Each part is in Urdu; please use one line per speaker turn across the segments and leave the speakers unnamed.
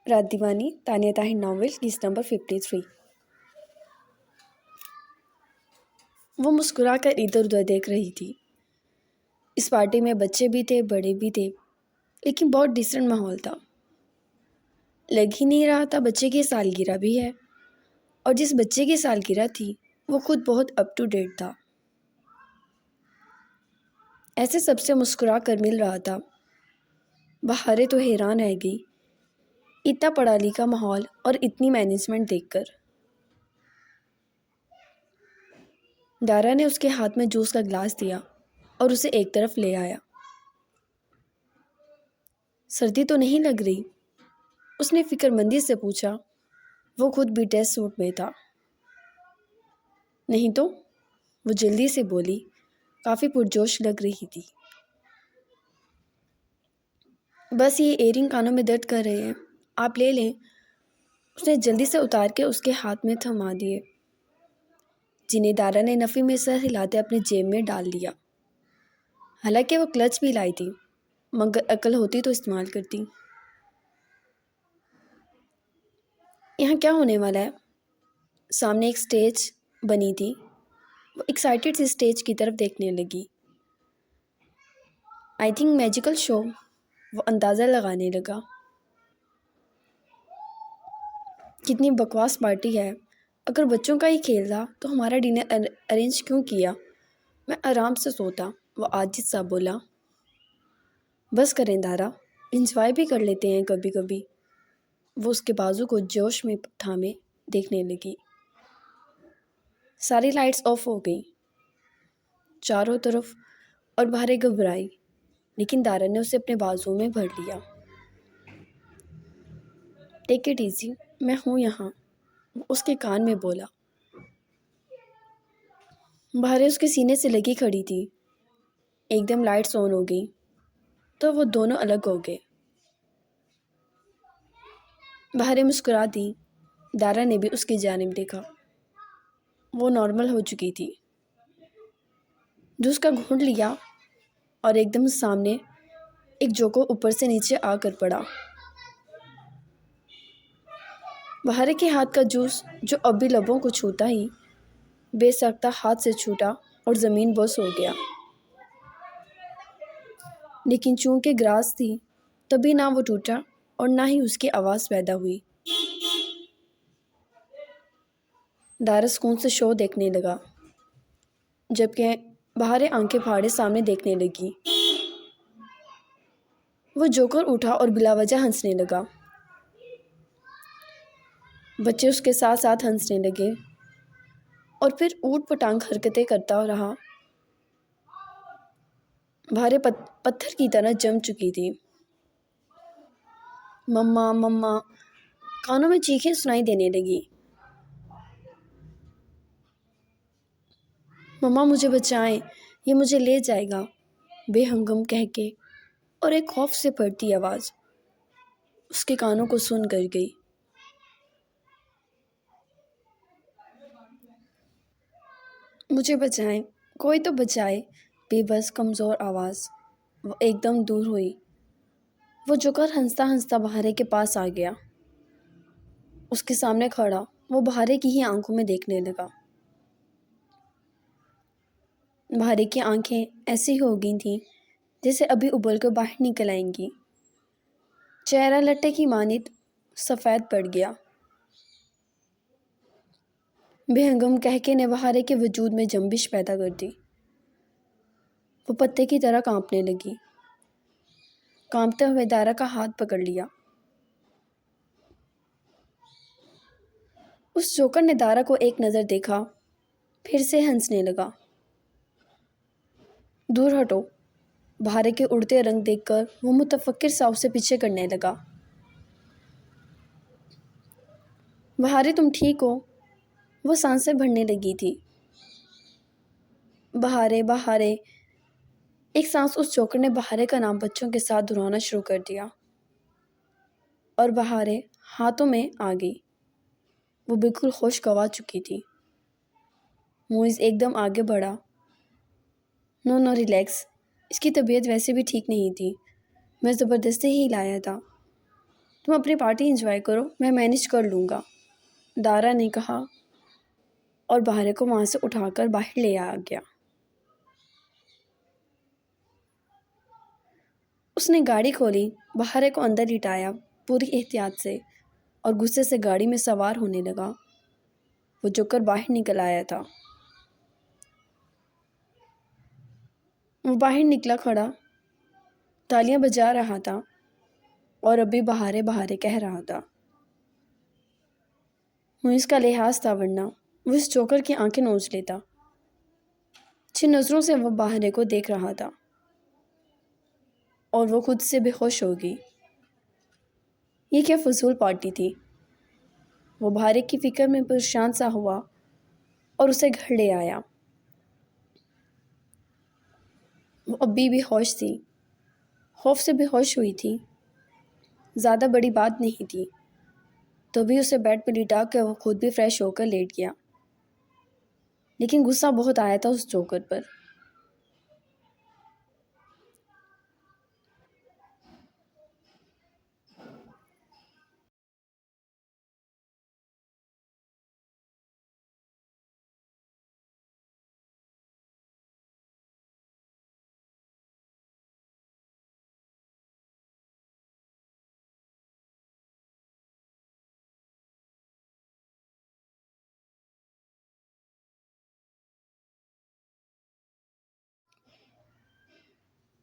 رات دیوانی تانیہ طاہر ناول قسط نمبر 53۔ وہ مسکرا کر ادھر ادھر دیکھ رہی تھی۔ اس پارٹی میں بچے بھی تھے، بڑے بھی تھے، لیکن بہت ڈیسنٹ ماحول تھا۔ لگ ہی نہیں رہا تھا بچے کی سالگرہ بھی ہے، اور جس بچے کی سالگرہ تھی وہ خود بہت اپ ٹو ڈیٹ تھا۔ ایسے سب سے مسکرا کر مل رہا تھا۔ بہارے تو حیران رہ گئی، اتنا پڑھا لکھا ماحول اور اتنی مینجمنٹ دیکھ کر۔ دارا نے اس کے ہاتھ میں جوس کا گلاس دیا اور اسے ایک طرف لے آیا۔ سردی تو نہیں لگ رہی؟ اس نے فکر مندی سے پوچھا۔ وہ خود بھی ڈریس سوٹ میں تھا۔ نہیں تو، وہ جلدی سے بولی، کافی پرجوش لگ رہی تھی۔ بس یہ ایئرنگ کانوں میں درد کر رہے ہیں، آپ لے لیں۔ اس نے جلدی سے اتار کے اس کے ہاتھ میں تھما دیے، جنہیں دارا نے نفی میں سر ہلاتے اپنے جیب میں ڈال دیا۔ حالانکہ وہ کلچ بھی لائی تھی، مگر عقل ہوتی تو استعمال کرتی۔ یہاں کیا ہونے والا ہے؟ سامنے ایک سٹیج بنی تھی۔ وہ ایکسائٹیڈ سی سٹیج کی طرف دیکھنے لگی۔ آئی تھنک میجیکل شو، وہ اندازہ لگانے لگا۔ کتنی بکواس پارٹی ہے، اگر بچوں کا ہی کھیل تھا تو ہمارا ڈنر ارینج کیوں کیا؟ میں آرام سے سوتا، وہ عاجز سا بولا۔ بس کریں دارا، انجوائے بھی کر لیتے ہیں کبھی کبھی۔ وہ اس کے بازو کو جوش میں تھامے دیکھنے لگی۔ ساری لائٹس آف ہو گئیں چاروں طرف، اور بہارے گھبرائی، لیکن دارا نے اسے اپنے بازو میں بھر لیا۔ ٹیک اٹ ایزی، میں ہوں یہاں، وہ اس کے کان میں بولا۔ بہارے اس کے سینے سے لگی کھڑی تھی۔ ایک دم لائٹس آن ہو گئی تو وہ دونوں الگ ہو گئے۔ بہارے مسکرا دی۔ دارا نے بھی اس کی جانب دیکھا۔ وہ نارمل ہو چکی تھی۔ جوس کا گھونٹ لیا اور ایک دم سامنے ایک جوکو اوپر سے نیچے آ کر پڑا۔ بہارے کے ہاتھ کا جوس، جو اب بھی لبوں کو چھوتا ہی بے ساختہ ہاتھ سے چھوٹا اور زمین بوس ہو گیا۔ لیکن چونکہ گراس تھی، تبھی نہ وہ ٹوٹا اور نہ ہی اس کی آواز پیدا ہوئی۔ دارا سکون سے شو دیکھنے لگا، جبکہ بہارے آنکھیں پھاڑے سامنے دیکھنے لگی۔ وہ جوکر اٹھا اور بلا وجہ ہنسنے لگا۔ بچے اس کے ساتھ ساتھ ہنسنے لگے، اور پھر اوٹ پٹانگ حرکتیں کرتا رہا۔ بہارے پتھر کی طرح جم چکی تھی۔ مما مما، کانوں میں چیخیں سنائی دینے لگی۔ مما مجھے بچائیں، یہ مجھے لے جائے گا، بے ہنگم کہہ کے، اور ایک خوف سے بھرتی آواز اس کے کانوں کو سن کر گئی۔ مجھے بچائیں، کوئی تو بچائے، بے بس کمزور آواز۔ وہ ایک دم دور ہوئی۔ وہ جوکر ہنستا ہنستا بہارے کے پاس آ گیا۔ اس کے سامنے کھڑا وہ بہارے کی ہی آنکھوں میں دیکھنے لگا۔ بہارے کی آنکھیں ایسی ہو گئی تھیں جیسے ابھی ابل کر باہر نکل آئیں گی۔ چہرہ لٹے کی مانند سفید پڑ گیا۔ بے ہنگم کہہ کے نے بہارے کے وجود میں جنبش پیدا کر دی۔ وہ پتے کی طرح کانپنے لگی۔ کانپتے ہوئے دارا کا ہاتھ پکڑ لیا۔ اس جوکر نے دارا کو ایک نظر دیکھا، پھر سے ہنسنے لگا۔ دور ہٹو، بہارے کے اڑتے رنگ دیکھ کر وہ متفکر سا اسے پیچھے کرنے لگا۔ بہارے تم ٹھیک ہو؟ وہ سانسیں بھرنے لگی تھی۔ بہارے بہارے، ایک سانس اس جوکر نے بہارے کا نام بچوں کے ساتھ دہرانا شروع کر دیا، اور بہارے ہاتھوں میں آ گئی۔ وہ بالکل ہوش گنوا چکی تھی۔ موئز ایک دم آگے بڑھا۔ نو ریلیکس، اس کی طبیعت ویسے بھی ٹھیک نہیں تھی، میں زبردستی ہی لایا تھا۔ تم اپنی پارٹی انجوائے کرو، میں مینیج کر لوں گا، دارا نے کہا اور بہارے کو وہاں سے اٹھا کر باہر لے آ گیا۔ اس نے گاڑی کھولی، بہارے کو اندر لٹایا پوری احتیاط سے اور غصے سے گاڑی میں سوار ہونے لگا۔ وہ جوکر باہر نکل آیا تھا۔ وہ باہر نکلا کھڑا تالیاں بجا رہا تھا اور ابھی بہارے بہارے کہہ رہا تھا۔ وہ اس کا لحاظ تھا ورنہ وہ اس جوکر کی آنکھیں نوچ لیتا۔ جن نظروں سے وہ بہارے کو دیکھ رہا تھا اور وہ خود سے بے ہوش ہو گئی۔ یہ کیا فضول پارٹی تھی؟ وہ بہارے کی فکر میں پریشان سا ہوا اور اسے گھر لے آیا۔ وہ ابھی بھی ہوش تھی، خوف سے بے ہوش ہوئی تھی۔ زیادہ بڑی بات نہیں تھی، تو بھی اسے بیڈ پہ لٹا کے وہ خود بھی فریش ہو کر لیٹ گیا۔ لیکن غصہ بہت آیا تھا اس جوکر پر۔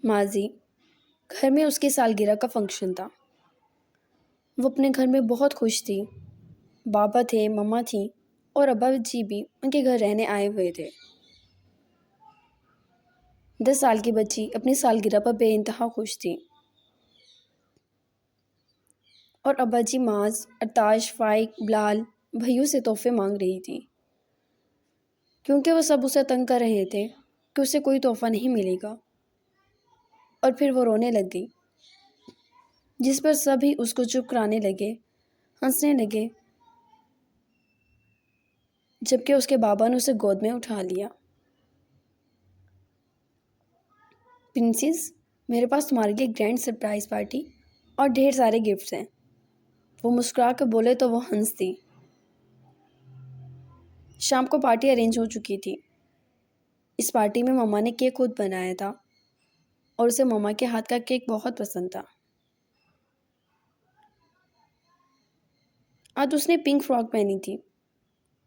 ماضی گھر میں اس کی سالگرہ کا فنکشن تھا۔ وہ اپنے گھر میں بہت خوش تھی۔ بابا تھے، مما تھیں اور ابا جی بھی ان کے گھر رہنے آئے ہوئے تھے۔ 10 سال کی بچی اپنی سالگرہ پر بے انتہا خوش تھی اور ابا جی معاذ، ارتاش، فائق، بلال بھائیوں سے تحفے مانگ رہی تھی، کیونکہ وہ سب اسے تنگ کر رہے تھے کہ اسے کوئی تحفہ نہیں ملے گا۔ اور پھر وہ رونے لگ گئی، جس پر سبھی اس کو چپ کرانے لگے، ہنسنے لگے، جبکہ اس کے بابا نے اسے گود میں اٹھا لیا۔ پرنسس، میرے پاس تمہارے لیے گرینڈ سرپرائز پارٹی اور ڈھیر سارے گفٹس ہیں۔ وہ مسکرا کر بولے تو وہ ہنس دی۔ شام کو پارٹی ارینج ہو چکی تھی۔ اس پارٹی میں مما نے کیک خود بنایا تھا اور اسے مما کے ہاتھ کا کیک بہت پسند تھا۔ آج اس نے پنک فراک پہنی تھی،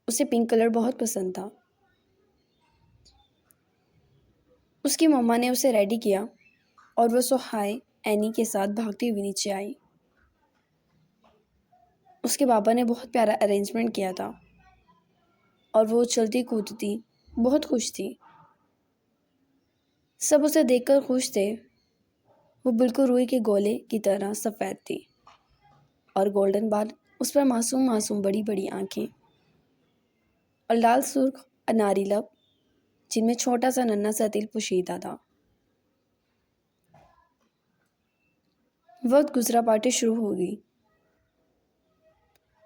اسے پنک کلر بہت پسند تھا۔ اس کی مما نے اسے ریڈی کیا اور وہ سوہائے اینی کے ساتھ بھاگتی ہوئی نیچے آئی۔ اس کے بابا نے بہت پیارا ارینجمنٹ کیا تھا اور وہ چلتی کودتی بہت خوش تھی۔ سب اسے دیکھ کر خوش تھے۔ وہ بالکل روئی کے گولے کی طرح سفید تھی اور گولڈن بال، اس پر معصوم معصوم بڑی بڑی آنکھیں اور لال سرخ اناری لب جن میں چھوٹا سا ننھا سا دل پوشیدہ تھا۔ وقت گزرا، پارٹی شروع ہو گئی۔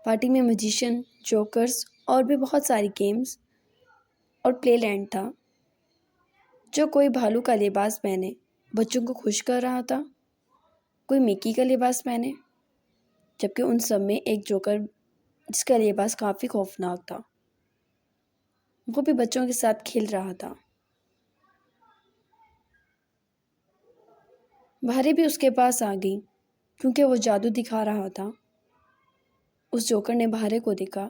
پارٹی میں میوزیشین، جوکرز اور بھی بہت ساری گیمز اور پلے لینڈ تھا۔ جو کوئی بھالو کا لباس پہنے بچوں کو خوش کر رہا تھا، کوئی مکی کا لباس پہنے، جبکہ ان سب میں ایک جوکر جس کا لباس کافی خوفناک تھا، وہ بھی بچوں کے ساتھ کھیل رہا تھا۔ بہارے بھی اس کے پاس آ گئی کیونکہ وہ جادو دکھا رہا تھا۔ اس جوکر نے بہارے کو دیکھا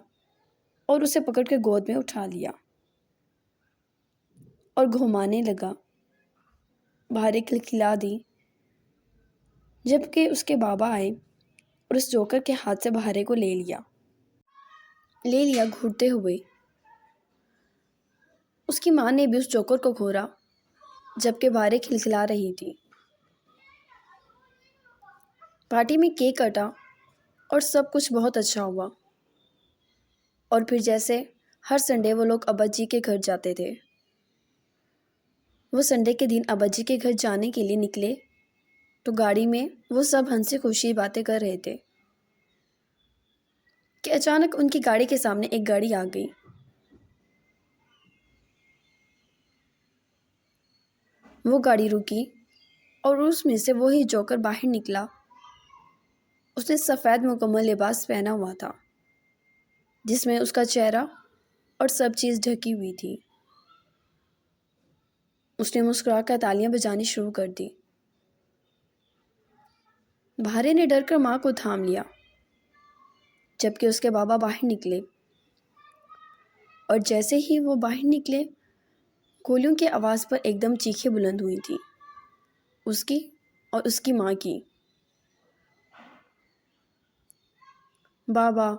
اور اسے پکڑ کے گود میں اٹھا لیا اور گھمانے لگا۔ بہارے کھلکھلا دی، جبکہ اس کے بابا آئے اور اس جوکر کے ہاتھ سے بہارے کو لے لیا گھورتے ہوئے۔ اس کی ماں نے بھی اس جوکر کو گھورا جبکہ بہارے کھلکھلا رہی تھی۔ پارٹی میں کیک کٹا اور سب کچھ بہت اچھا ہوا۔ اور پھر جیسے ہر سنڈے وہ لوگ ابا جی کے گھر جاتے تھے، وہ سنڈے کے دن ابا جی کے گھر جانے کے لیے نکلے تو گاڑی میں وہ سب ہنسی خوشی باتیں کر رہے تھے کہ اچانک ان کی گاڑی کے سامنے ایک گاڑی آ گئی۔ وہ گاڑی رکی اور اس میں سے وہی جوکر باہر نکلا اس نے سفید مکمل لباس پہنا ہوا تھا جس میں اس کا چہرہ اور سب چیز ڈھکی ہوئی تھی۔ اس نے مسکرا کر تالیاں بجانی شروع کر دی۔ بہارے نے ڈر کر ماں کو تھام لیا جبکہ اس کے بابا باہر نکلے، اور جیسے ہی وہ باہر نکلے گولیوں کی آواز پر ایک دم چیخیں بلند ہوئی تھیں، اس کی اور اس کی ماں کی۔ بابا!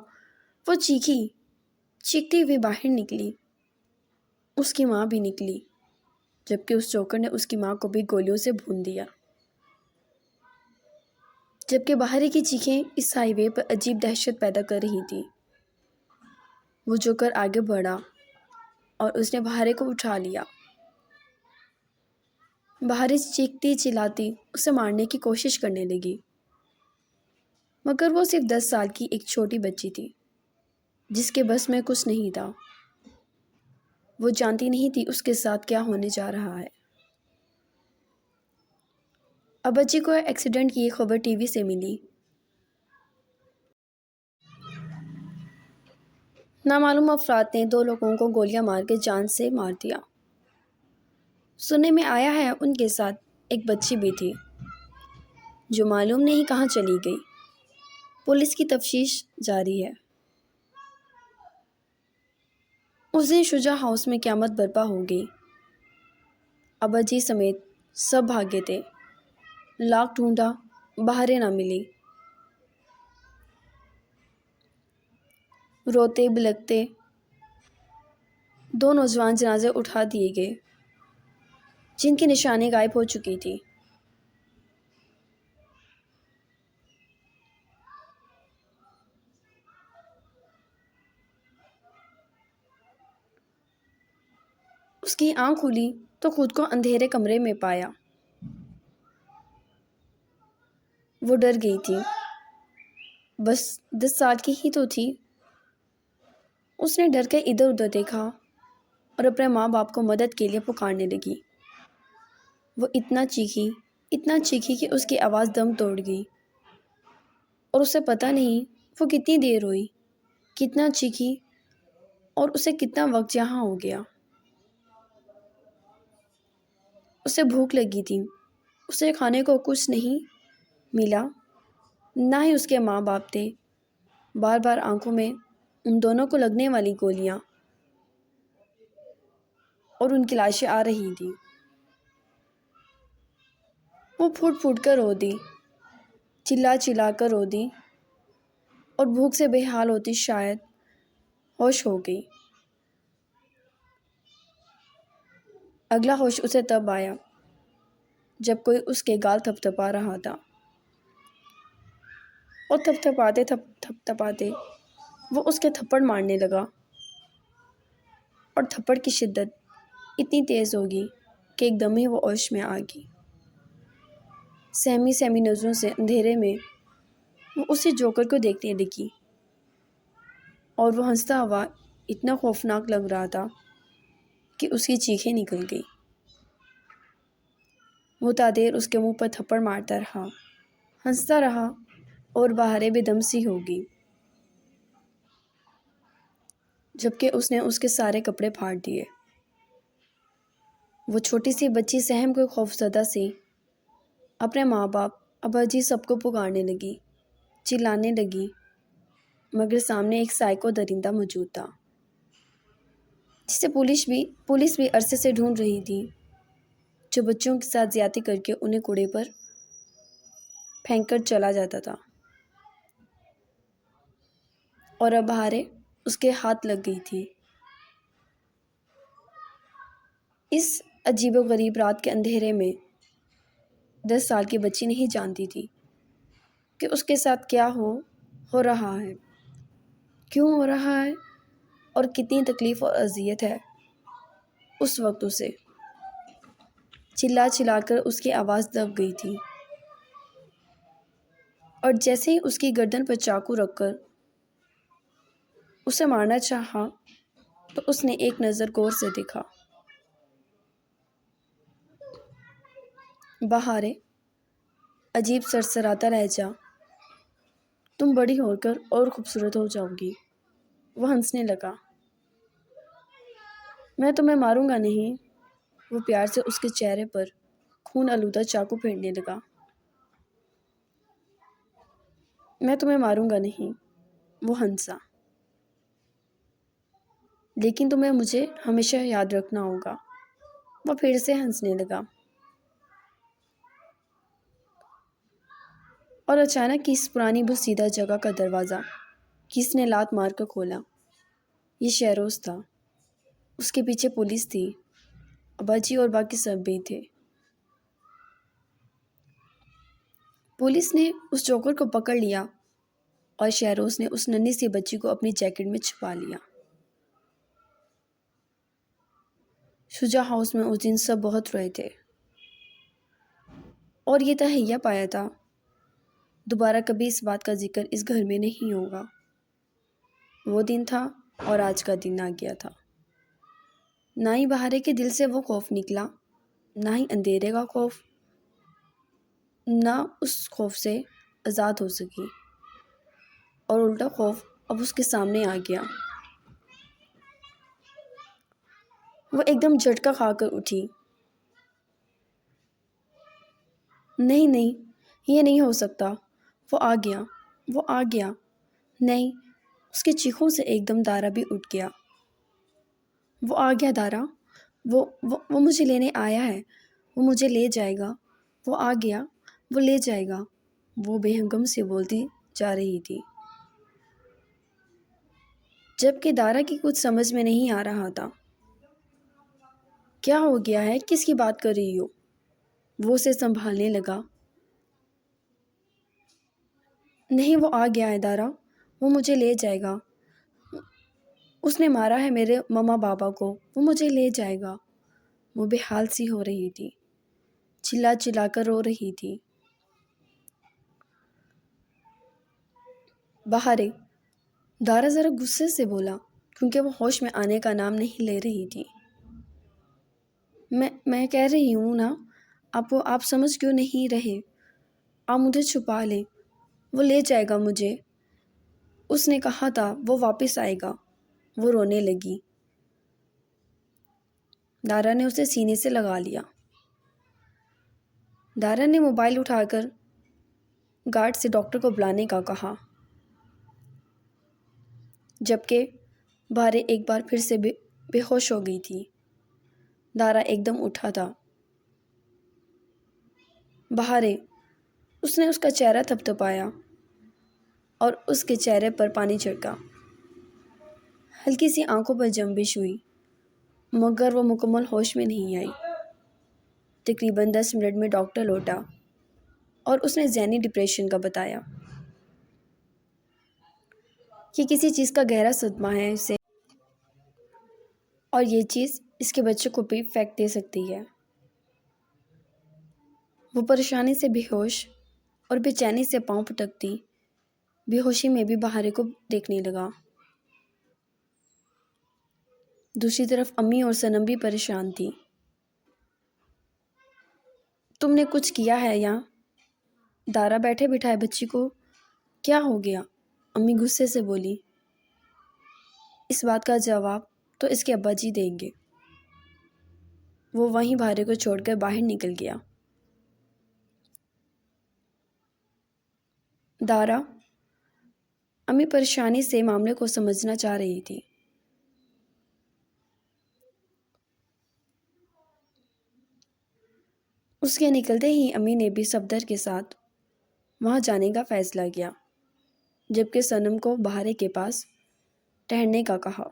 وہ چیختی ہوئی باہر نکلی۔ اس کی ماں بھی نکلی جبکہ اس جوکر نے اس کی ماں کو بھی گولیوں سے بھون دیا۔ جبکہ بہارے کی چیخیں اس ہائی وے پر عجیب دہشت پیدا کر رہی تھی۔ وہ جوکر آگے بڑھا اور اس نے بہارے کو اٹھا لیا۔ بہارے چیختی چلاتی اسے مارنے کی کوشش کرنے لگی، مگر وہ صرف 10 سال کی ایک چھوٹی بچی تھی جس کے بس میں کچھ نہیں تھا۔ وہ جانتی نہیں تھی اس کے ساتھ کیا ہونے جا رہا ہے۔ ابا جی کو ایکسیڈنٹ کی یہ خبر ٹی وی سے ملی۔ نامعلوم افراد نے 2 لوگوں کو گولیاں مار کے جان سے مار دیا۔ سننے میں آیا ہے ان کے ساتھ ایک بچی بھی تھی جو معلوم نہیں کہاں چلی گئی۔ پولیس کی تفتیش جاری ہے۔ اس دن شجاع ہاؤس میں قیامت برپا ہو گئی۔ ابا جی سمیت سب بھاگے تھے۔ لاکھ ڈھونڈا، بہارے نہ ملی۔ روتے بلکتے 2 نوجوان جنازے اٹھا دیے گئے جن کی نشانی غائب ہو چکی تھی۔ اس کی آنکھ کھلی تو خود کو اندھیرے کمرے میں پایا۔ وہ ڈر گئی تھی، بس 10 سال کی ہی تو تھی۔ اس نے ڈر کر ادھر ادھر دیکھا اور اپنے ماں باپ کو مدد کے لیے پکارنے لگی۔ وہ اتنا چیخی کہ اس کی آواز دم توڑ گئی، اور اسے پتہ نہیں وہ کتنی دیر روئی، کتنا چیخی اور اسے کتنا وقت یہاں ہو گیا۔ اسے بھوک لگی تھی، اسے کھانے کو کچھ نہیں ملا، نہ ہی اس کے ماں باپ تھے۔ بار بار آنکھوں میں ان دونوں کو لگنے والی گولیاں اور ان کی لاشیں آ رہی تھیں۔ وہ پھوٹ پھوٹ کر رو دی، چلا کر رو دی، اور بھوک سے بے حال ہوتی شاید ہوش ہو گئی۔ اگلا ہوش اسے تب آیا جب کوئی اس کے گال تھپتھپا رہا تھا، اور تھپتھپاتے وہ اس کے تھپڑ مارنے لگا، اور تھپڑ کی شدت اتنی تیز ہوگی کہ ایک دم ہی وہ ہوش میں آ گئی۔ سہمی نظروں سے اندھیرے میں وہ اسی جوکر کو دیکھنے لگی، اور وہ ہنستا ہوا اتنا خوفناک لگ رہا تھا کہ اس کی چیخیں نکل گئی۔ وہ تا دیر اس کے منہ پر تھپڑ مارتا رہا، ہنستا رہا، اور بہارے بے دم سی ہو گئی، جبکہ اس نے اس کے سارے کپڑے پھاڑ دیے۔ وہ چھوٹی سی بچی سہم کو خوفزدہ سی اپنے ماں باپ ابا جی سب کو پکارنے لگی، چلانے لگی، مگر سامنے ایک سائیکو درندہ موجود تھا جسے پولیس بھی عرصے سے ڈھونڈ رہی تھی، جو بچوں کے ساتھ زیادتی کر کے انہیں کوڑے پر پھینک کر چلا جاتا تھا، اور اب بہارے اس کے ہاتھ لگ گئی تھی۔ اس عجیب و غریب رات کے اندھیرے میں 10 سال کی بچی نہیں جانتی تھی کہ اس کے ساتھ کیا ہو رہا ہے، کیوں ہو رہا ہے، اور کتنی تکلیف اور اذیت ہے۔ اس وقت اسے چلا کر اس کی آواز دب گئی تھی، اور جیسے ہی اس کی گردن پر چاقو رکھ کر اسے مارنا چاہا تو اس نے ایک نظر غور سے دیکھا۔ بہارے عجیب سرسراتا لہجہ تم بڑی ہو کر اور خوبصورت ہو جاؤ گی۔ وہ ہنسنے لگا۔ میں تمہیں ماروں گا نہیں۔ وہ پیار سے اس کے چہرے پر خون آلودہ چاقو پھیرنے لگا۔ میں تمہیں ماروں گا نہیں، وہ ہنسا، لیکن تمہیں مجھے ہمیشہ یاد رکھنا ہوگا۔ وہ پھر سے ہنسنے لگا۔ اور اچانک کس پرانی بوسیدہ جگہ کا دروازہ کس نے لات مار کر کھولا۔ یہ شہروز تھا۔ اس کے پیچھے پولیس تھی، اباجی اور باقی سب بھی تھے۔ پولیس نے اس جوکر کو پکڑ لیا اور شہروز نے اس ننھی سی بچی کو اپنی جیکٹ میں چھپا لیا۔ شجاع ہاؤس میں اس دن سب بہت روئے تھے اور یہ تہیہ پایا تھا دوبارہ کبھی اس بات کا ذکر اس گھر میں نہیں ہوگا۔ وہ دن تھا اور آج کا دن آ گیا تھا۔ نہ ہی بہارے کے دل سے وہ خوف نکلا، نہ ہی اندھیرے کا خوف، نہ اس خوف سے آزاد ہو سکی، اور الٹا خوف اب اس کے سامنے آ گیا۔ وہ ایک دم جھٹکا کھا کر اٹھی۔ نہیں نہیں، یہ نہیں ہو سکتا۔ وہ آ گیا، وہ آ گیا۔ نہیں، اس کی چیخوں سے ایک دم دارا بھی اٹھ گیا۔ وہ آ گیا دارا، وہ مجھے لینے آیا ہے، وہ مجھے لے جائے گا، وہ آ گیا، وہ لے جائے گا۔ وہ بے ہنگم سے بولتی جا رہی تھی، جبکہ دارا کی کچھ سمجھ میں نہیں آ رہا تھا۔ کیا ہو گیا ہے؟ کس کی بات کر رہی ہو؟ وہ اسے سنبھالنے لگا۔ نہیں، وہ آ گیا ہے دارا، وہ مجھے لے جائے گا۔ اس نے مارا ہے میرے مما بابا کو، وہ مجھے لے جائے گا۔ وہ بے حال سی ہو رہی تھی، چلا چلا کر رو رہی تھی۔ بہارے، دارا ذرا غصے سے بولا، کیونکہ وہ ہوش میں آنے کا نام نہیں لے رہی تھی۔ میں کہہ رہی ہوں نا، آپ سمجھ کیوں نہیں رہے؟ آپ مجھے چھپا لیں، وہ لے جائے گا مجھے۔ اس نے کہا تھا وہ واپس آئے گا۔ وہ رونے لگی۔ دارا نے اسے سینے سے لگا لیا۔ دارا نے موبائل اٹھا کر گارڈ سے ڈاکٹر کو بلانے کا کہا، جبکہ بہارے ایک بار پھر سے بے ہوش ہو گئی تھی۔ دارا ایک دم اٹھا تھا۔ بہارے، اس نے اس کا چہرہ تھپتھپایا اور اس کے چہرے پر پانی چھڑکا۔ ہلکی سی آنکھوں پر جنبش ہوئی، مگر وہ مکمل ہوش میں نہیں آئی۔ تقریباً 10 منٹ میں ڈاکٹر لوٹا اور اس نے ذہنی ڈپریشن کا بتایا کہ کسی چیز کا گہرا صدمہ ہے اسے، اور یہ چیز اس کے بچے کو بھی پھینک دے سکتی ہے۔ وہ پریشانی سے بے ہوش اور بے چینی سے پاؤں پٹکتی بے ہوشی میں بھی بہارے کو دیکھنے لگا۔ دوسری طرف امی اور صنم بھی پریشان تھی۔ تم نے کچھ کیا ہے یا؟ دارا بیٹھے بٹھائے بچی کو کیا ہو گیا؟ امی غصے سے بولی۔ اس بات کا جواب تو اس کے ابا جی دیں گے۔ وہ وہیں بہارے کو چھوڑ کر باہر نکل گیا۔ دارا، امی پریشانی سے معاملے کو سمجھنا چاہ رہی تھی۔ اس کے نکلتے ہی امی نے بھی صفدر کے ساتھ وہاں جانے کا فیصلہ کیا، جبکہ صنم کو بہارے کے پاس ٹھہرنے کا کہا۔